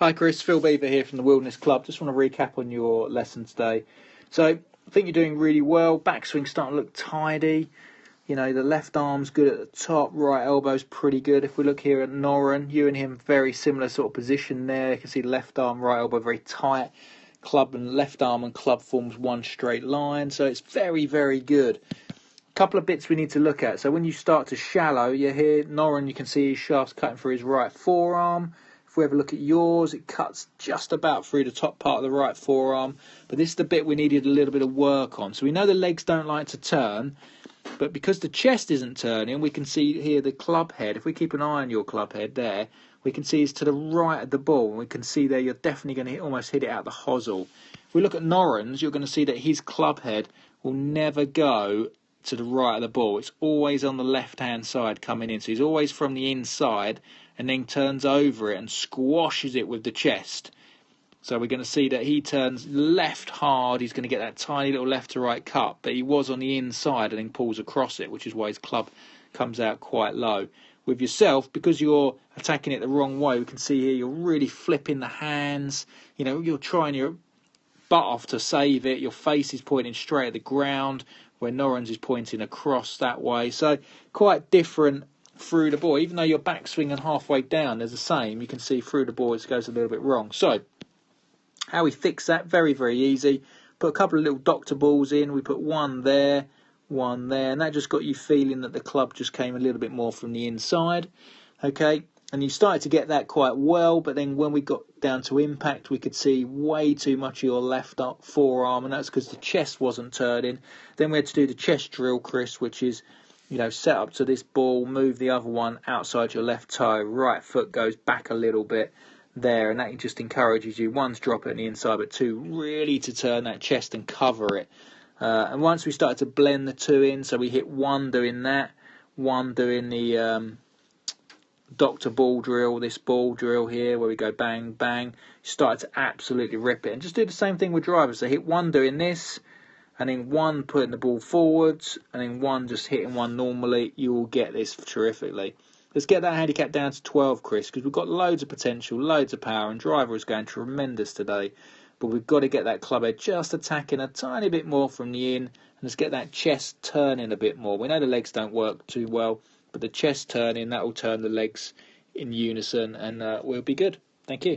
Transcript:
Hi Chris, Phil Beever here from the Wilderness Club. Just want to recap on your lesson today. So I think you're doing really well. Backswing starting to look tidy. You know, the left arm's good at the top, right elbow's pretty good. If we look here at Noren, you and him very similar sort of position there. You can see left arm, right elbow very tight. Club and left arm and club forms one straight line. So it's very, very good. Couple of bits we need to look at. So when you start to shallow, you're here, Noren, you can see his shaft's cutting through his right forearm. If we have a look at yours, it cuts just about through the top part of the right forearm. But this is the bit we needed a little bit of work on. So we know the legs don't like to turn, but because the chest isn't turning, we can see here the club head. If we keep an eye on your club head there, we can see it's to the right of the ball. And we can see there you're definitely going to almost hit it out the hosel. If we look at Noren's, you're going to see that his club head will never go to the right of the ball. It's always on the left-hand side coming in. So he's always from the inside and then turns over it and squashes it with the chest. So we're going to see that he turns left hard. He's going to get that tiny little left-to-right cut, but he was on the inside and then pulls across it, which is why his club comes out quite low. With yourself, because you're attacking it the wrong way, we can see here you're really flipping the hands. You know, you're trying your butt off to save it. Your face is pointing straight at the ground, where Noren's is pointing across that way. So quite different through the ball. Even though your backswing and halfway down is the same, you can see through the ball it goes a little bit wrong. So how we fix that? Very, very easy. Put a couple of little doctor balls in. We put one there, and that just got you feeling that the club just came a little bit more from the inside. Okay, and you started to get that quite well, but then when we got down to impact, we could see way too much of your left forearm, and that's because the chest wasn't turning. Then we had to do the chest drill, Chris, which is, you know, set up to this ball, move the other one outside your left toe, right foot goes back a little bit there, and that just encourages you, one, to drop it on the inside, but two, really to turn that chest and cover it. And once we started to blend the two in, so we hit one doing that, one doing the doctor ball drill, this ball drill here where we go bang bang, started to absolutely rip it. And just do the same thing with drivers. So hit one doing this, and then one putting the ball forwards, and then one just hitting one normally. You will get this terrifically. Let's get that handicap down to 12, Chris, because we've got loads of potential, loads of power, and driver is going tremendous today. But we've got to get that club head just attacking a tiny bit more from the in, and let's get that chest turning a bit more. We know the legs don't work too well, but the chest turning, that will turn the legs in unison, and we'll be good. Thank you.